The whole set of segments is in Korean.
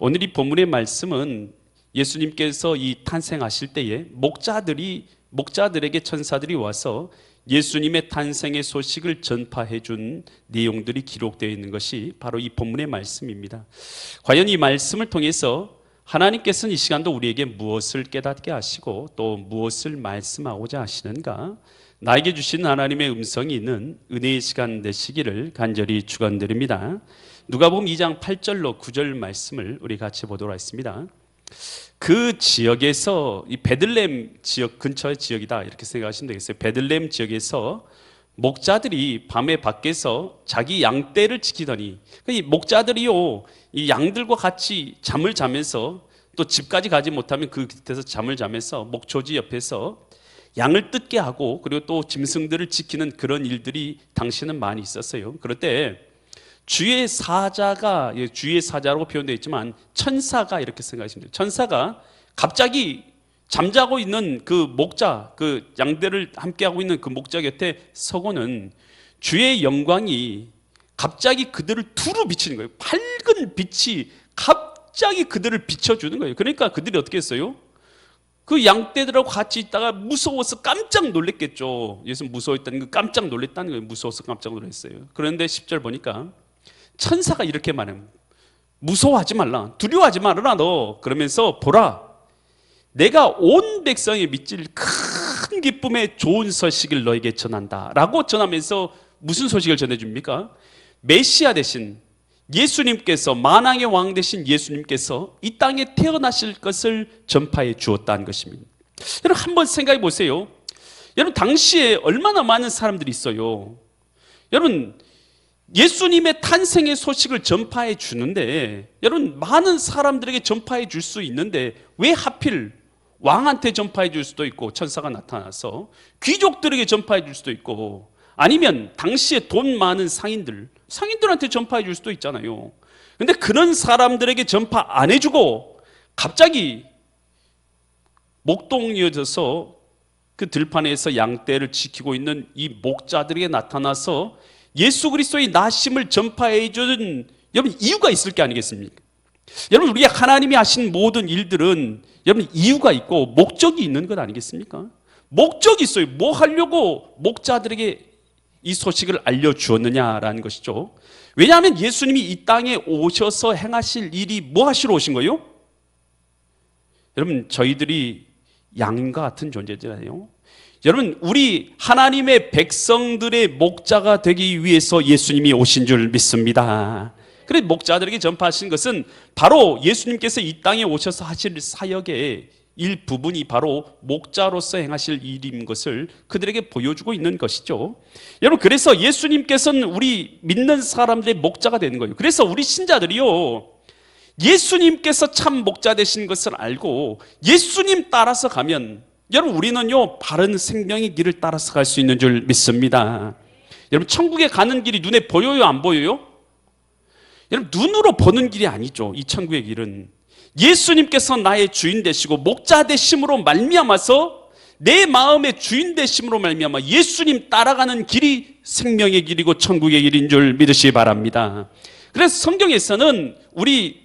오늘 이 본문의 말씀은 예수님께서 이 탄생하실 때에 목자들에게 천사들이 와서 예수님의 탄생의 소식을 전파해 준 내용들이 기록되어 있는 것이 바로 이 본문의 말씀입니다. 과연 이 말씀을 통해서 하나님께서는 이 시간도 우리에게 무엇을 깨닫게 하시고 또 무엇을 말씀하고자 하시는가? 나에게 주신 하나님의 음성이 있는 은혜의 시간 되시기를 간절히 축원드립니다. 누가복음 2장 8절로 9절 말씀을 우리 같이 보도록 하겠습니다. 그 지역에서 이 베들레헴 지역 근처의 지역이다 이렇게 생각하시면 되겠어요. 베들레헴 지역에서 목자들이 밤에 밖에서 자기 양떼를 지키더니 이 목자들이요 이 양들과 같이 잠을 자면서 또 집까지 가지 못하면 그 곁에서 잠을 자면서 목초지 옆에서 양을 뜯게 하고 그리고 또 짐승들을 지키는 그런 일들이 당시에는 많이 있었어요. 그럴 때 주의 사자라고 표현되어 있지만 천사가 이렇게 생각하시면 돼요. 천사가 갑자기 잠자고 있는 그 목자, 그 양들을 함께하고 있는 그 목자 곁에 서고는 주의 영광이 갑자기 그들을 두루 비치는 거예요. 밝은 빛이 갑자기 그들을 비춰주는 거예요. 그러니까 그들이 어떻게 했어요? 그 양떼들하고 같이 있다가 무서워서 깜짝 놀랐겠죠. 예수 무서워했다는 거 깜짝 놀랐다는 거예요. 무서워서 깜짝 놀랐어요. 그런데 10절 보니까 천사가 이렇게 말합니다. 무서워하지 말라. 두려워하지 말아라 너. 그러면서 보라. 내가 온 백성에 미칠 큰 기쁨의 좋은 소식을 너에게 전한다. 라고 전하면서 무슨 소식을 전해줍니까? 메시아 대신 예수님께서 만왕의 왕 되신 예수님께서 이 땅에 태어나실 것을 전파해 주었다는 것입니다. 여러분 한번 생각해 보세요. 여러분 당시에 얼마나 많은 사람들이 있어요. 여러분 예수님의 탄생의 소식을 전파해 주는데 여러분 많은 사람들에게 전파해 줄 수 있는데 왜 하필 왕한테 전파해 줄 수도 있고 천사가 나타나서 귀족들에게 전파해 줄 수도 있고 아니면 당시에 돈 많은 상인들한테 전파해 줄 수도 있잖아요. 근데 그런 사람들에게 전파 안 해주고 갑자기 목동이어져서 그 들판에서 양떼를 지키고 있는 이 목자들에게 나타나서 예수 그리스도의 나심을 전파해 주는 여러분 이유가 있을 게 아니겠습니까? 여러분 우리 하나님이 하신 모든 일들은 여러분 이유가 있고 목적이 있는 것 아니겠습니까? 목적이 있어요. 뭐 하려고 목자들에게 이 소식을 알려주었느냐라는 것이죠. 왜냐하면 예수님이 이 땅에 오셔서 행하실 일이 뭐 하시러 오신 거예요? 여러분 저희들이 양과 같은 존재잖아요. 여러분 우리 하나님의 백성들의 목자가 되기 위해서 예수님이 오신 줄 믿습니다. 그래서 목자들에게 전파하신 것은 바로 예수님께서 이 땅에 오셔서 하실 사역의 일부분이 바로 목자로서 행하실 일인 것을 그들에게 보여주고 있는 것이죠. 여러분 그래서 예수님께서는 우리 믿는 사람들의 목자가 되는 거예요. 그래서 우리 신자들이요 예수님께서 참 목자 되신 것을 알고 예수님 따라서 가면 여러분 우리는요 바른 생명의 길을 따라서 갈 수 있는 줄 믿습니다. 여러분 천국에 가는 길이 눈에 보여요 안 보여요? 여러분 눈으로 보는 길이 아니죠. 이 천국의 길은 예수님께서 나의 주인 되시고 목자 되심으로 말미암아서 내 마음의 주인 되심으로 말미암아 예수님 따라가는 길이 생명의 길이고 천국의 길인 줄 믿으시기 바랍니다. 그래서 성경에서는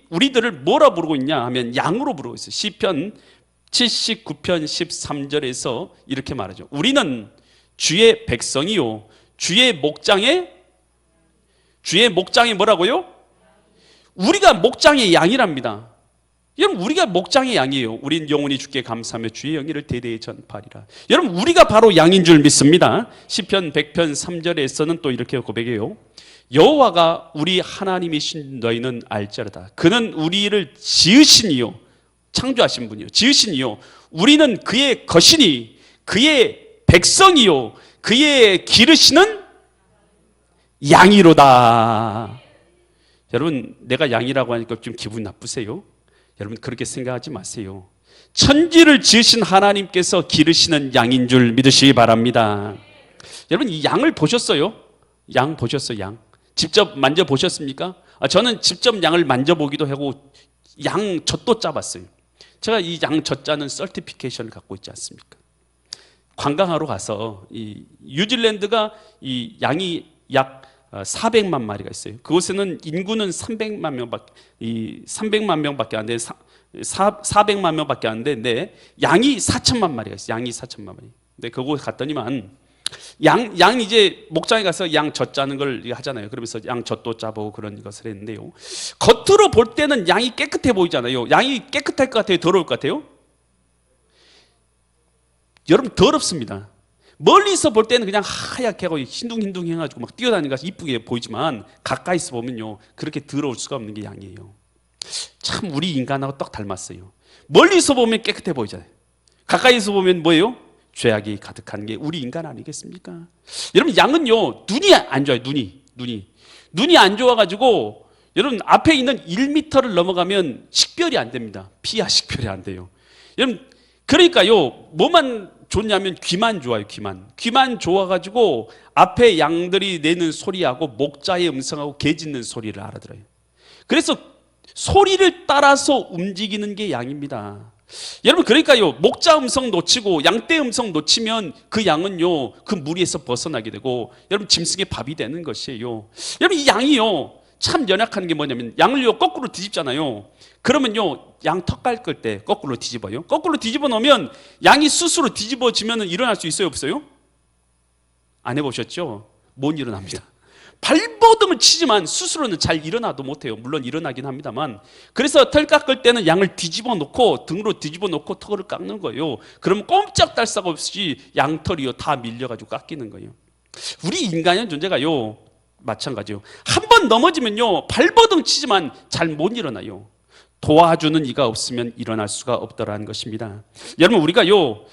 우리들을 뭐라 부르고 있냐 하면 양으로 부르고 있어요. 시편 79편 13절에서 이렇게 말하죠. 우리는 주의 백성이요 주의 목장의 뭐라고요? 우리가 목장의 양이랍니다. 여러분 우리가 목장의 양이에요. 우린 영원히 주께 감사하며 주의 영예를 대대히 전파하리라. 여러분 우리가 바로 양인 줄 믿습니다. 시편 100편 3절에서는 또 이렇게 고백해요. 여호와가 우리 하나님이신 너희는 알지어다. 그는 우리를 지으시니요 창조하신 분이요 지으시니요 우리는 그의 것이니 그의 백성이요 그의 기르시는 양이로다. 여러분 내가 양이라고 하니까 좀 기분 나쁘세요? 여러분 그렇게 생각하지 마세요. 천지를 지으신 하나님께서 기르시는 양인 줄 믿으시기 바랍니다. 여러분 이 양을 보셨어요? 양 보셨어요? 양 직접 만져보셨습니까? 저는 직접 양을 만져보기도 하고 양 젖도 짜봤어요. 제가 이 양 젖짜는 서티피케이션을 갖고 있지 않습니까? 관광하러 가서 이 뉴질랜드가 이 양이 약 400만 마리가 있어요. 그곳에는 인구는 300만 명밖에 안 돼. 400만 명밖에 안 되는데 양이 4천만 마리가 있어요. 양이 4천만 마리. 근데 그곳 갔더니만 양 이제 목장에 가서 양 젖 짜는 걸 하잖아요. 그러면서 양 젖도 짜보고 그런 것을 했는데요. 겉으로 볼 때는 양이 깨끗해 보이잖아요. 양이 깨끗할 것 같아요? 더러울 것 같아요? 여러분 더럽습니다. 멀리서 볼 때는 그냥 하얗게 하고 흰둥흰둥 해가지고 막 뛰어다니는 것이 이쁘게 보이지만 가까이서 보면요 그렇게 더러울 수가 없는 게 양이에요. 참 우리 인간하고 딱 닮았어요. 멀리서 보면 깨끗해 보이잖아요. 가까이서 보면 뭐예요? 죄악이 가득한 게 우리 인간 아니겠습니까? 여러분 양은요 눈이 안 좋아요. 눈이 안 좋아가지고 여러분 앞에 있는 1m를 넘어가면 식별이 안 됩니다. 피하 식별이 안 돼요. 여러분 그러니까요 뭐만 좋냐면 귀만 좋아요. 귀만 좋아가지고 앞에 양들이 내는 소리하고 목자의 음성하고 개 짖는 소리를 알아들어요. 그래서 소리를 따라서 움직이는 게 양입니다. 여러분 그러니까요 목자 음성 놓치고 양떼 음성 놓치면 그 양은요 그 무리에서 벗어나게 되고 여러분 짐승의 밥이 되는 것이에요. 여러분 이 양이요 참 연약한 게 뭐냐면 양을요 거꾸로 뒤집잖아요. 그러면요 양 턱 깎을 때 거꾸로 뒤집어요. 거꾸로 뒤집어 놓으면 양이 스스로 뒤집어지면 일어날 수 있어요 없어요? 안 해보셨죠? 못 일어납니다. 발버둥을 치지만 스스로는 잘 일어나도 못해요. 물론 일어나긴 합니다만. 그래서 털 깎을 때는 양을 뒤집어 놓고 등으로 뒤집어 놓고 털을 깎는 거예요. 그러면 꼼짝달싹 없이 양털이요 다 밀려가지고 깎이는 거예요. 우리 인간의 존재가요 마찬가지요. 한 번 넘어지면요 발버둥 치지만 잘 못 일어나요. 도와주는 이가 없으면 일어날 수가 없더라는 것입니다. 여러분 우리가요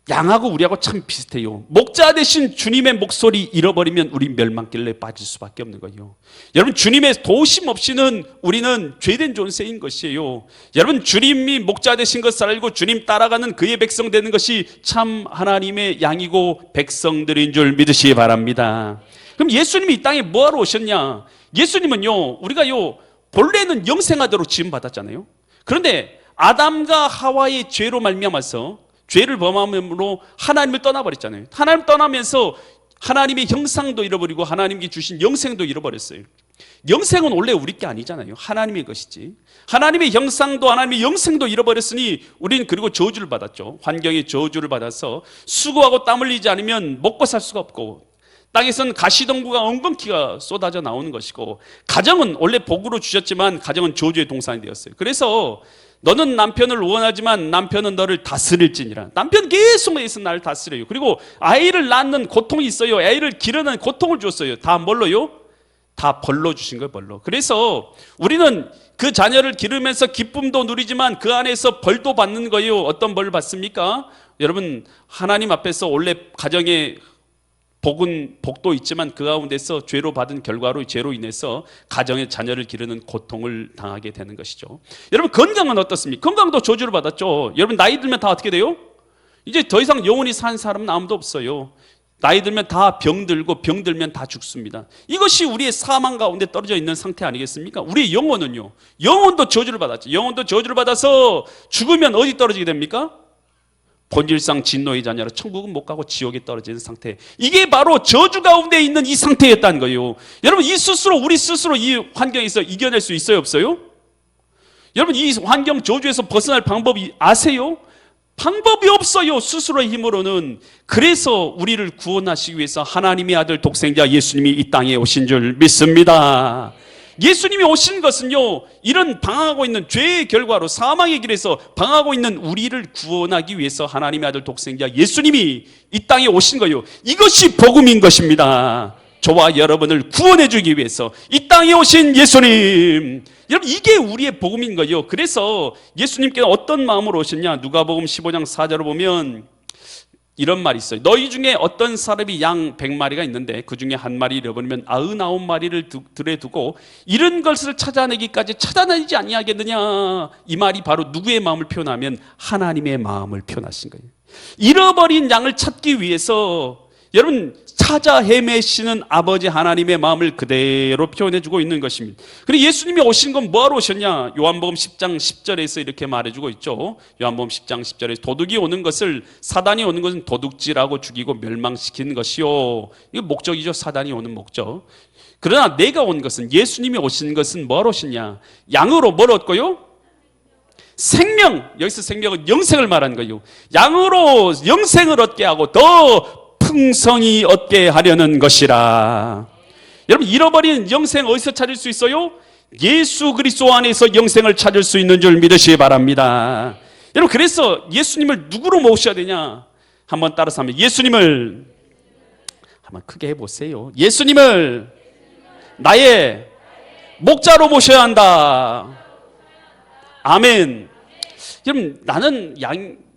양하고 우리하고 참 비슷해요. 목자 대신 주님의 목소리 잃어버리면 우리 멸망길에 빠질 수밖에 없는 거예요. 여러분 주님의 도우심 없이는 우리는 죄된 존재인 것이에요. 여러분 주님이 목자 되신 것을 알고 주님 따라가는 그의 백성 되는 것이 참 하나님의 양이고 백성들인 줄 믿으시기 바랍니다. 그럼 예수님이 이 땅에 뭐하러 오셨냐? 예수님은요 우리가요 본래는 영생하도록 지음받았잖아요. 그런데 아담과 하와의 죄로 말미암아서 죄를 범함으로 하나님을 떠나버렸잖아요. 하나님 떠나면서 하나님의 형상도 잃어버리고 하나님께 주신 영생도 잃어버렸어요. 영생은 원래 우리 게 아니잖아요. 하나님의 것이지. 하나님의 형상도 하나님의 영생도 잃어버렸으니 우리는 그리고 저주를 받았죠. 환경의 저주를 받아서 수고하고 땀 흘리지 않으면 먹고 살 수가 없고 땅에서는 가시덤불과 엉겅퀴가 쏟아져 나오는 것이고 가정은 원래 복으로 주셨지만 가정은 저주의 동산이 되었어요. 그래서 너는 남편을 원하지만 남편은 너를 다스릴지니라. 남편 계속해서 나를 다스려요. 그리고 아이를 낳는 고통이 있어요. 아이를 기르는 고통을 줬어요. 다 뭘로요? 다 벌로 주신 거예요. 벌로. 그래서 우리는 그 자녀를 기르면서 기쁨도 누리지만 그 안에서 벌도 받는 거예요. 어떤 벌을 받습니까? 여러분 하나님 앞에서 원래 가정에 복도 있지만 그 가운데서 죄로 받은 결과로 죄로 인해서 가정의 자녀를 기르는 고통을 당하게 되는 것이죠. 여러분 건강은 어떻습니까? 건강도 저주를 받았죠. 여러분 나이 들면 다 어떻게 돼요? 이제 더 이상 영원히 산 사람은 아무도 없어요. 나이 들면 다 병들고 병들면 다 죽습니다. 이것이 우리의 사망 가운데 떨어져 있는 상태 아니겠습니까? 우리의 영혼은요 영혼도 저주를 받았죠. 영혼도 저주를 받아서 죽으면 어디 떨어지게 됩니까? 본질상 진노의 자녀로 천국은 못 가고 지옥에 떨어지는 상태. 이게 바로 저주 가운데 있는 이 상태였다는 거예요. 여러분 우리 스스로 이 환경에서 이겨낼 수 있어요 없어요? 여러분 이 환경 저주에서 벗어날 방법이 아세요? 방법이 없어요 스스로의 힘으로는. 그래서 우리를 구원하시기 위해서 하나님의 아들 독생자 예수님이 이 땅에 오신 줄 믿습니다. 예수님이 오신 것은요 이런 방황하고 있는 죄의 결과로 사망의 길에서 방황하고 있는 우리를 구원하기 위해서 하나님의 아들 독생자 예수님이 이 땅에 오신 거예요. 이것이 복음인 것입니다. 저와 여러분을 구원해 주기 위해서 이 땅에 오신 예수님. 여러분 이게 우리의 복음인 거예요. 그래서 예수님께서 어떤 마음으로 오셨냐? 누가복음 15장 4절을 보면 이런 말이 있어요. 너희 중에 어떤 사람이 양 100마리가 있는데 그 중에 한 마리 잃어버리면 99마리를 들에 두고 잃은 것을 찾아내기까지 찾아내지 아니하겠느냐. 이 말이 바로 누구의 마음을 표현하면 하나님의 마음을 표현하신 거예요. 잃어버린 양을 찾기 위해서 여러분 찾아 헤매시는 아버지 하나님의 마음을 그대로 표현해주고 있는 것입니다. 그리고 예수님이 오신 건 뭐하러 오셨냐? 요한복음 10장 10절에서 이렇게 말해주고 있죠. 요한복음 10장 10절에 도둑이 오는 것을 사단이 오는 것은 도둑질하고 죽이고 멸망시키는 것이요. 이거 목적이죠. 사단이 오는 목적. 그러나 내가 온 것은, 예수님이 오신 것은 뭐하러 오셨냐? 양으로 뭘 얻고요? 생명. 여기서 생명은 영생을 말하는 거예요. 양으로 영생을 얻게 하고 더 풍성히 얻게 하려는 것이라. 여러분, 잃어버린 영생 어디서 찾을 수 있어요? 예수 그리스도 안에서 영생을 찾을 수 있는 줄 믿으시기 바랍니다. 여러분, 그래서 예수님을 누구로 모셔야 되냐? 한번 따라서 하면, 예수님을, 한번 크게 해보세요. 예수님을 나의 목자로 모셔야 한다. 아멘. 여러분, 나는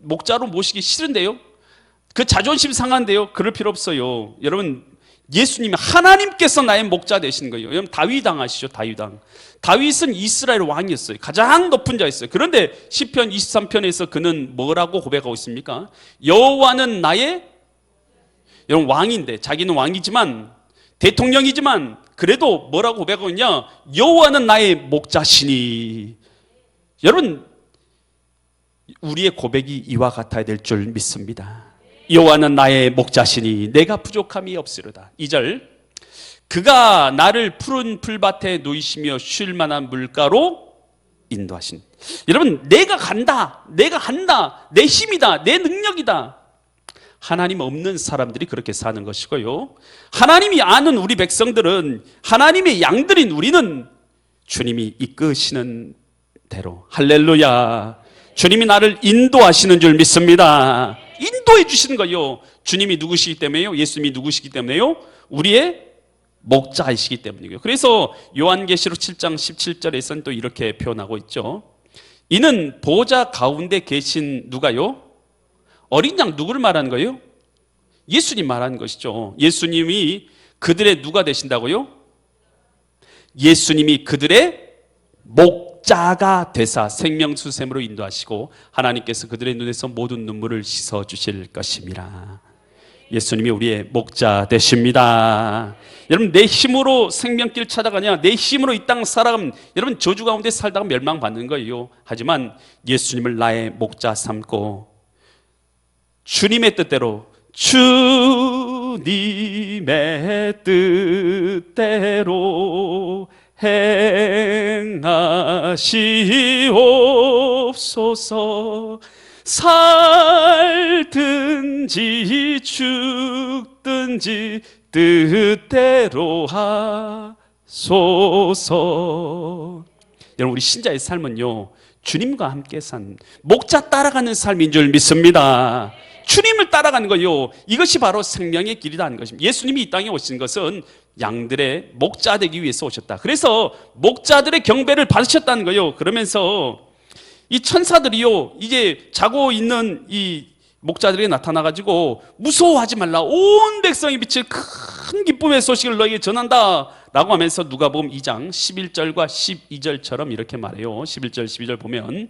목자로 모시기 싫은데요? 그 자존심 상한데요? 그럴 필요 없어요. 여러분, 예수님, 하나님께서 나의 목자 되신 거예요. 여러분, 다윗왕 아시죠? 다윗은 이스라엘 왕이었어요. 가장 높은 자였어요. 그런데 시편 23편에서 그는 뭐라고 고백하고 있습니까? 여호와는 나의, 여러분, 왕인데, 자기는 왕이지만, 대통령이지만, 그래도 뭐라고 고백하고 있냐? 여호와는 나의 목자시니. 여러분, 우리의 고백이 이와 같아야 될 줄 믿습니다. 여호와는 나의 목자시니 내가 부족함이 없으리로다. 2절, 그가 나를 푸른 풀밭에 누이시며 쉴 만한 물가로 인도하신. 여러분, 내가 간다, 내가 한다, 내 힘이다, 내 능력이다. 하나님 없는 사람들이 그렇게 사는 것이고요, 하나님이 아는 우리 백성들은, 하나님의 양들인 우리는 주님이 이끄시는 대로, 할렐루야, 주님이 나를 인도하시는 줄 믿습니다. 인도해 주시는 거예요. 주님이 누구시기 때문에요? 예수님이 누구시기 때문에요? 우리의 목자이시기 때문이고요. 그래서 요한계시록 7장 17절에서는 또 이렇게 표현하고 있죠. 이는 보좌 가운데 계신 누가요? 어린 양. 누구를 말하는 거예요? 예수님 말하는 것이죠. 예수님이 그들의 누가 되신다고요? 예수님이 그들의 목자가 되사 생명수샘으로 인도하시고 하나님께서 그들의 눈에서 모든 눈물을 씻어주실 것입니다. 예수님이 우리의 목자 되십니다. 여러분, 내 힘으로 생명길 찾아가냐, 내 힘으로 이 땅 살아가면 여러분 저주 가운데 살다가 멸망받는 거예요. 하지만 예수님을 나의 목자 삼고 주님의 뜻대로, 주님의 뜻대로 행하시옵소서. 살든지 죽든지 뜻대로 하소서. 여러분, 우리 신자의 삶은요, 주님과 함께 산 목자 따라가는 삶인 줄 믿습니다. 주님을 따라가는 거요, 이것이 바로 생명의 길이다 하는 것입니다. 예수님이 이 땅에 오신 것은 양들의 목자 되기 위해서 오셨다. 그래서 목자들의 경배를 받으셨다는 거예요. 그러면서 이 천사들이요, 이제 자고 있는 이 목자들이 나타나가지고 무서워하지 말라, 온 백성이 비칠 큰 기쁨의 소식을 너에게 전한다 라고 하면서 누가복음 2장 11절과 12절처럼 이렇게 말해요. 11절 12절 보면,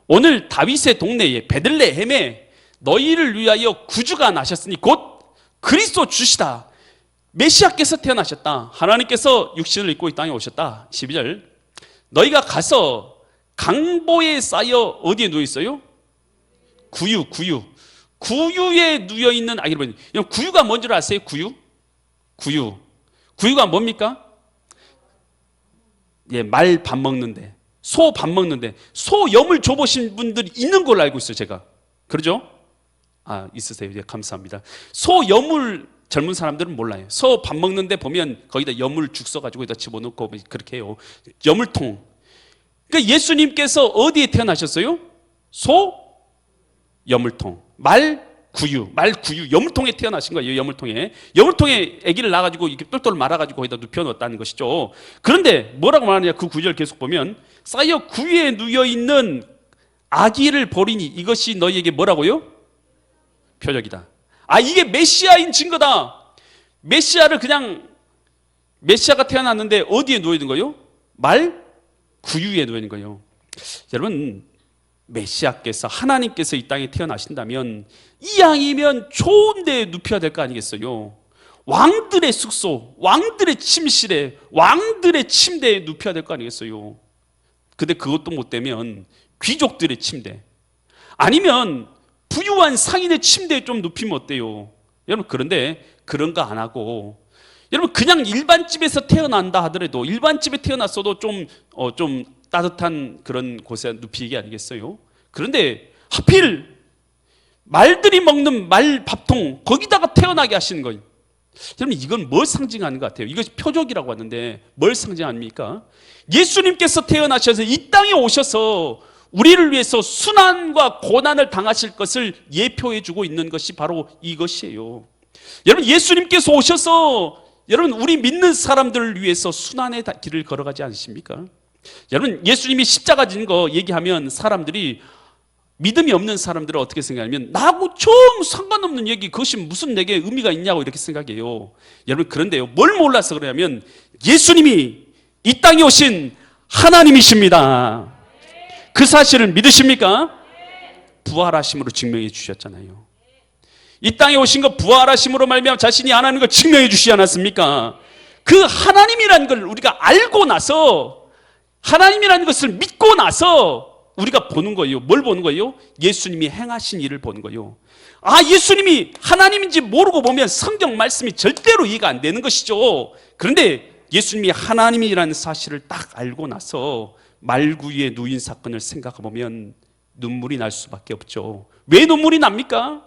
오늘 다윗의 동네에 베들레헴에 너희를 위하여 구주가 나셨으니 곧 그리스도 주시다. 메시아께서 태어나셨다. 하나님께서 육신을 입고 이 땅에 오셨다. 12절, 너희가 가서 강보에 쌓여 어디에 누워 있어요? 구유에 누워 있는 아기를 보니. 구유가 뭔 줄 아세요? 구유가 뭡니까? 예, 말 밥 먹는데, 소 밥 먹는데, 소 염을 줘보신 분들이 있는 걸로 알고 있어요, 제가. 그러죠? 아, 있으세요? 예, 감사합니다. 소 염을 젊은 사람들은 몰라요. 소 밥 먹는데 보면 거기다 염을 죽 써가지고 거기다 집어넣고 그렇게 해요. 염을통. 그러니까 예수님께서 어디에 태어나셨어요? 소 염을통. 말 구유, 염물통에 태어나신 거예요. 염물통에 아기를 낳아가지고 이렇게 똘똘 말아가지고 거기다 눕혀 넣었다는 것이죠. 그런데 뭐라고 말하느냐, 그 구절 계속 보면, 쌓여 구유에 누워 있는 아기를 보리니 이것이 너희에게 뭐라고요? 표적이다. 아, 이게 메시아인 증거다. 메시아가 태어났는데 어디에 누워 있는 거예요? 말 구유에 누워 있는 거예요. 여러분, 메시아께서, 하나님께서 이 땅에 태어나신다면 이 양이면 좋은 데에 눕혀야 될 거 아니겠어요? 왕들의 숙소, 왕들의 침실에, 왕들의 침대에 눕혀야 될 거 아니겠어요? 근데 그것도 못 되면 귀족들의 침대, 아니면 부유한 상인의 침대에 좀 눕히면 어때요? 여러분, 그런데 그런 거 안 하고 여러분 그냥 일반 집에서 태어난다 하더라도 일반 집에 태어났어도 좀 따뜻한 그런 곳에 눕히기 아니겠어요? 그런데 하필 말들이 먹는 말 밥통 거기다가 태어나게 하시는 거예요. 여러분 이건 뭘 상징하는 것 같아요? 이것이 표적이라고 하는데 뭘 상징합니까? 예수님께서 태어나셔서 이 땅에 오셔서 우리를 위해서 순환과 고난을 당하실 것을 예표해 주고 있는 것이 바로 이것이에요. 여러분 예수님께서 오셔서 여러분 우리 믿는 사람들을 위해서 순환의 길을 걸어가지 않으십니까? 여러분 예수님이 십자가 진 거 얘기하면 사람들이 믿음이 없는 사람들은 어떻게 생각하냐면 나하고 좀 상관없는 얘기 그것이 무슨 내게 의미가 있냐고 이렇게 생각해요. 여러분 그런데요 뭘 몰라서 그러냐면 예수님이 이 땅에 오신 하나님이십니다. 그 사실을 믿으십니까? 부활하심으로 증명해 주셨잖아요. 이 땅에 오신 거 부활하심으로 말미암아 자신이 하나님을 증명해 주시지 않았습니까? 그 하나님이라는 걸 우리가 알고 나서 하나님이라는 것을 믿고 나서 우리가 보는 거예요. 뭘 보는 거예요? 예수님이 행하신 일을 보는 거예요. 아, 예수님이 하나님인지 모르고 보면 성경 말씀이 절대로 이해가 안 되는 것이죠. 그런데 예수님이 하나님이라는 사실을 딱 알고 나서 말구유에 누인 사건을 생각해 보면 눈물이 날 수밖에 없죠. 왜 눈물이 납니까?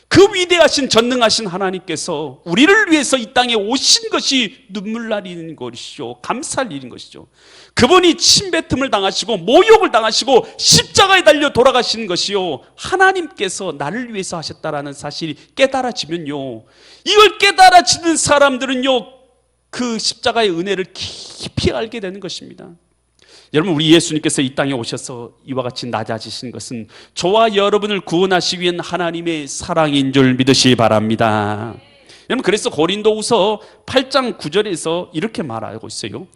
그 위대하신 전능하신 하나님께서 우리를 위해서 이 땅에 오신 것이 눈물 나는 것이죠. 감사할 일인 것이죠. 그분이 침뱉음을 당하시고 모욕을 당하시고 십자가에 달려 돌아가시는 것이요 하나님께서 나를 위해서 하셨다라는 사실이 깨달아지면요 이걸 깨달아지는 사람들은요 그 십자가의 은혜를 깊이 알게 되는 것입니다. 여러분 우리 예수님께서 이 땅에 오셔서 이와 같이 낮아지신 것은 저와 여러분을 구원하시기 위한 하나님의 사랑인 줄 믿으시기 바랍니다. 여러분 그래서 고린도후서 8장 9절에서 이렇게 말하고 있어요.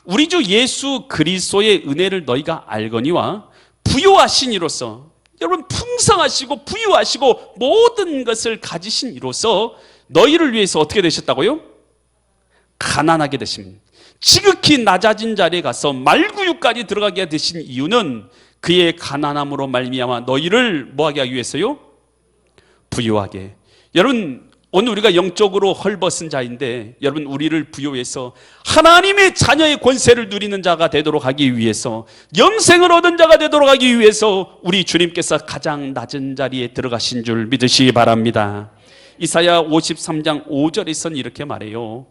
우리 주 예수 그리스도의 은혜를 너희가 알거니와 부요하신 이로써 여러분 풍성하시고 부유하시고 모든 것을 가지신 이로써 너희를 위해서 어떻게 되셨다고요? 가난하게 되십니다. 지극히 낮아진 자리에 가서 말구유까지 들어가게 되신 이유는 그의 가난함으로 말미암아 너희를 뭐하게 하기 위해서요? 부유하게. 여러분 오늘 우리가 영적으로 헐벗은 자인데 여러분 우리를 부유해서 하나님의 자녀의 권세를 누리는 자가 되도록 하기 위해서 영생을 얻은 자가 되도록 하기 위해서 우리 주님께서 가장 낮은 자리에 들어가신 줄 믿으시기 바랍니다. 이사야 53장 5절에서는 이렇게 말해요.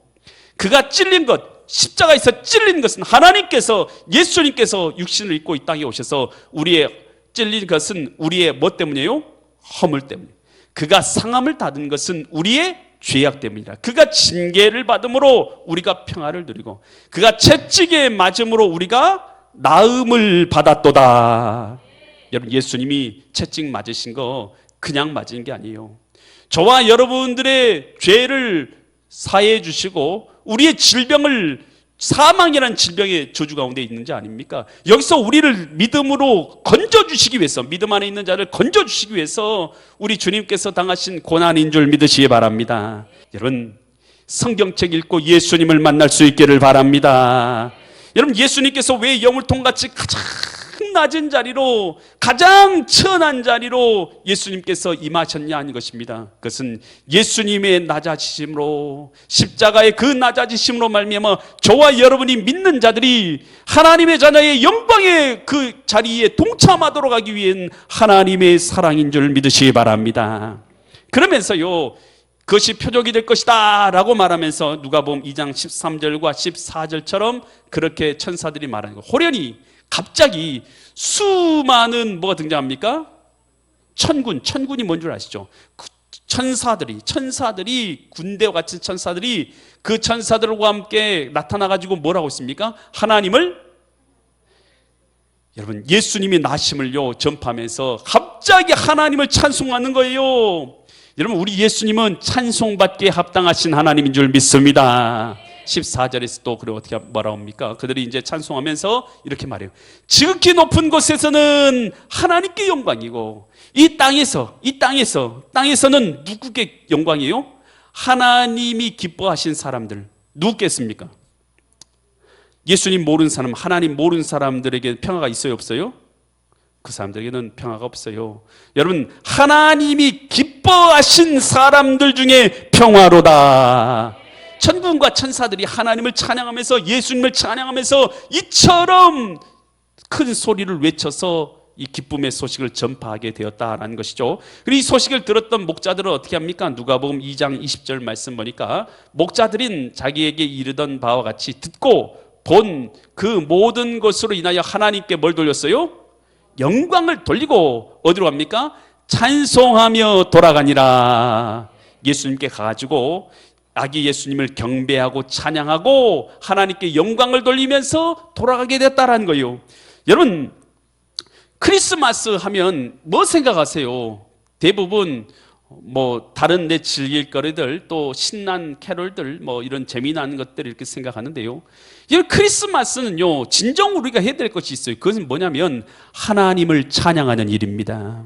그가 찔린 것 십자가에서 찔린 것은 하나님께서 예수님께서 육신을 입고 이 땅에 오셔서 우리의 찔린 것은 우리의 뭐 때문이에요? 허물 때문에. 그가 상함을 받은 것은 우리의 죄악 때문이라. 그가 징계를 받음으로 우리가 평화를 누리고 그가 채찍에 맞음으로 우리가 나음을 받았도다. 여러분 예수님이 채찍 맞으신 거 그냥 맞은 게 아니에요. 저와 여러분들의 죄를 사해해 주시고 우리의 질병을 사망이라는 질병의 저주 가운데 있는 자 아닙니까? 여기서 우리를 믿음으로 건져주시기 위해서 믿음 안에 있는 자를 건져주시기 위해서 우리 주님께서 당하신 고난인 줄 믿으시기 바랍니다. 여러분 성경책 읽고 예수님을 만날 수 있기를 바랍니다. 여러분 예수님께서 왜 여물통같이 가장 낮은 자리로 가장 천한 자리로 예수님께서 임하셨냐 하는 것입니다. 그것은 예수님의 낮아지심으로 십자가의 그 낮아지심으로 말미암아 저와 여러분이 믿는 자들이 하나님의 자녀의 영광의 그 자리에 동참하도록 하기 위한 하나님의 사랑인 줄 믿으시기 바랍니다. 그러면서요 그것이 표적이 될 것이다 라고 말하면서 누가복음 2장 13절과 14절처럼 그렇게 천사들이 말하는 거예요. 호련히 갑자기 수많은 뭐가 등장합니까? 천군이 뭔 줄 아시죠? 천사들이 군대와 같은 천사들이 그 천사들과 함께 나타나가지고 뭐라고 있습니까? 하나님을 여러분 예수님이 나심을요 전파하면서 갑자기 하나님을 찬송하는 거예요. 여러분 우리 예수님은 찬송받기에 합당하신 하나님인 줄 믿습니다. 14절에서 또 그래 어떻게 뭐라고 합니까? 그들이 이제 찬송하면서 이렇게 말해요. 지극히 높은 곳에서는 하나님께 영광이고 이 땅에서는 누구께 영광이에요? 하나님이 기뻐하신 사람들 누구겠습니까? 예수님 모르는 사람, 하나님 모르는 사람들에게 평화가 있어요, 없어요? 그 사람들에게는 평화가 없어요. 여러분 하나님이 기뻐하신 사람들 중에 평화로다. 천군과 천사들이 하나님을 찬양하면서 예수님을 찬양하면서 이처럼 큰 소리를 외쳐서 이 기쁨의 소식을 전파하게 되었다라는 것이죠. 그리고 이 소식을 들었던 목자들은 어떻게 합니까? 누가복음 2장 20절 말씀 보니까 목자들인 자기에게 이르던 바와 같이 듣고 본 그 모든 것으로 인하여 하나님께 뭘 돌렸어요? 영광을 돌리고 어디로 갑니까? 찬송하며 돌아가니라. 예수님께 가가지고 아기 예수님을 경배하고 찬양하고 하나님께 영광을 돌리면서 돌아가게 됐다라는 거예요. 여러분, 크리스마스 하면 뭐 생각하세요? 대부분 다른 데 즐길 거리들, 또 신난 캐롤들, 이런 재미난 것들 이렇게 생각하는데요. 이 크리스마스는요, 진정 우리가 해야 될 것이 있어요. 그것은 뭐냐면 하나님을 찬양하는 일입니다.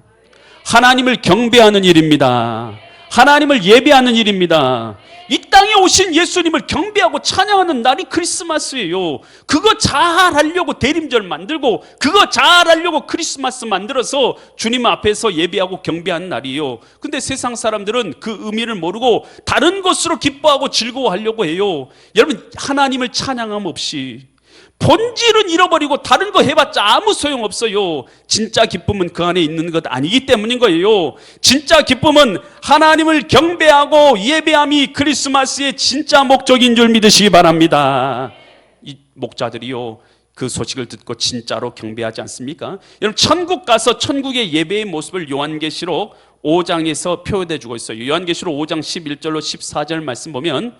하나님을 경배하는 일입니다. 하나님을 예배하는 일입니다. 이 땅에 오신 예수님을 경배하고 찬양하는 날이 크리스마스예요. 그거 잘하려고 대림절 만들고 그거 잘하려고 크리스마스 만들어서 주님 앞에서 예배하고 경배하는 날이에요. 근데 세상 사람들은 그 의미를 모르고 다른 것으로 기뻐하고 즐거워하려고 해요. 여러분, 하나님을 찬양함 없이 본질은 잃어버리고 다른 거 해봤자 아무 소용없어요. 진짜 기쁨은 그 안에 있는 것 아니기 때문인 거예요. 진짜 기쁨은 하나님을 경배하고 예배함이 크리스마스의 진짜 목적인 줄 믿으시기 바랍니다. 이 목자들이요, 그 소식을 듣고 진짜로 경배하지 않습니까? 여러분, 천국 가서 천국의 예배의 모습을 요한계시록 5장에서 표현해 주고 있어요. 요한계시록 5장 11절로 14절 말씀 보면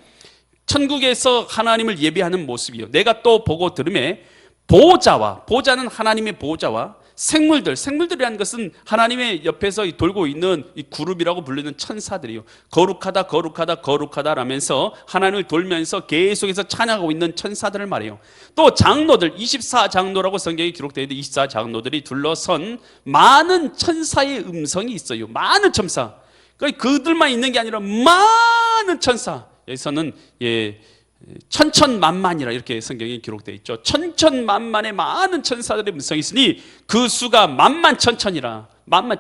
천국에서 하나님을 예배하는 모습이요, 내가 또 보고 들음에 보좌는 하나님의 보좌와 생물들이라는 것은 하나님의 옆에서 돌고 있는 이 그룹이라고 불리는 천사들이요, 거룩하다 거룩하다 거룩하다 라면서 하나님을 돌면서 계속해서 찬양하고 있는 천사들을 말해요. 또 장로들, 24장로라고 성경에 기록되어 있는데 24장로들이 둘러선 많은 천사의 음성이 있어요. 많은 천사, 그들만 있는 게 아니라 많은 천사. 여기서는 천천만만이라 이렇게 성경에 기록되어 있죠. 천천만만의 많은 천사들의 음성이 있으니 그 수가 만만천천이라.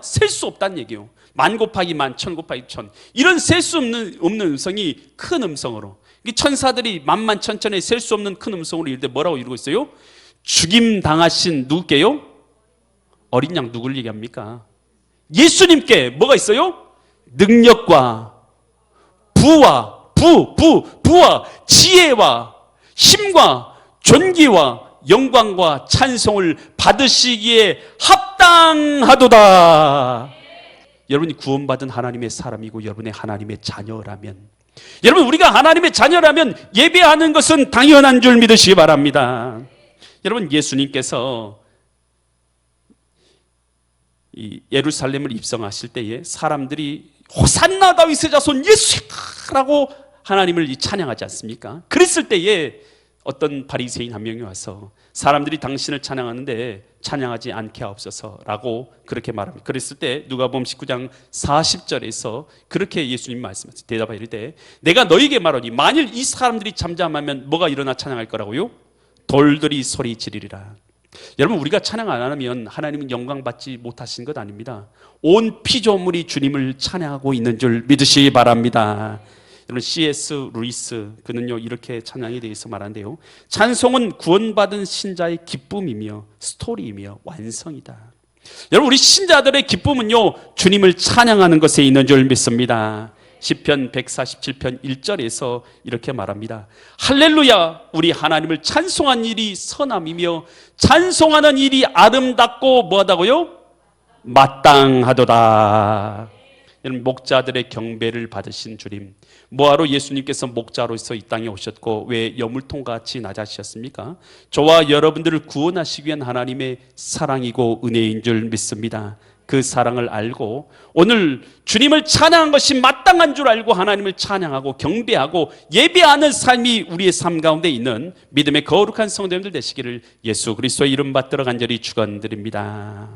셀 수 없다는 얘기예요. 만 곱하기 만, 천 곱하기 천, 이런 셀 수 없는 음성이 큰 음성으로, 이 천사들이 만만천천에 셀 수 없는 큰 음성으로 이럴 때 뭐라고 이루고 있어요? 죽임 당하신 누구께요? 어린 양. 누굴 얘기합니까? 예수님께 뭐가 있어요? 능력과 부와 지혜와 힘과 존귀와 영광과 찬송을 받으시기에 합당하도다. 여러분이 구원받은 하나님의 사람이고 여러분의 하나님의 자녀라면, 여러분, 우리가 하나님의 자녀라면 예배하는 것은 당연한 줄 믿으시기 바랍니다. 여러분, 예수님께서 이 예루살렘을 입성하실 때에 사람들이 호산나 다윗의 자손 예수라고 하나님을 찬양하지 않습니까? 그랬을 때에 어떤 바리새인 한 명이 와서 사람들이 당신을 찬양하는데 찬양하지 않게 하옵소서라고 그렇게 말합니다. 그랬을 때 누가복음 19장 40절에서 그렇게 예수님 말씀하세요. 대답하여 이르되 내가 너희에게 말하니 만일 이 사람들이 잠잠하면 뭐가 일어나 찬양할 거라고요? 돌들이 소리 지르리라. 여러분, 우리가 찬양 안 하면 하나님은 영광 받지 못하신 것 아닙니다. 온 피조물이 주님을 찬양하고 있는 줄 믿으시기 바랍니다. 여러분, C.S. 루이스, 그는요 이렇게 찬양에 대해서 말하는데요, 찬송은 구원받은 신자의 기쁨이며 스토리이며 완성이다. 여러분, 우리 신자들의 기쁨은요 주님을 찬양하는 것에 있는 줄 믿습니다. 시편 147편 1절에서 이렇게 말합니다. 할렐루야, 우리 하나님을 찬송한 일이 선함이며 찬송하는 일이 아름답고 뭐하다고요? 마땅하도다. 여러분, 목자들의 경배를 받으신 주님, 뭐하러 예수님께서 목자로서 이 땅에 오셨고 왜 여물통같이 낮아지셨습니까? 저와 여러분들을 구원하시기 위한 하나님의 사랑이고 은혜인 줄 믿습니다. 그 사랑을 알고 오늘 주님을 찬양한 것이 마땅한 줄 알고 하나님을 찬양하고 경배하고 예배하는 삶이 우리의 삶 가운데 있는 믿음의 거룩한 성도님들 되시기를 예수 그리스도의 이름 받들어 간절히 축원드립니다.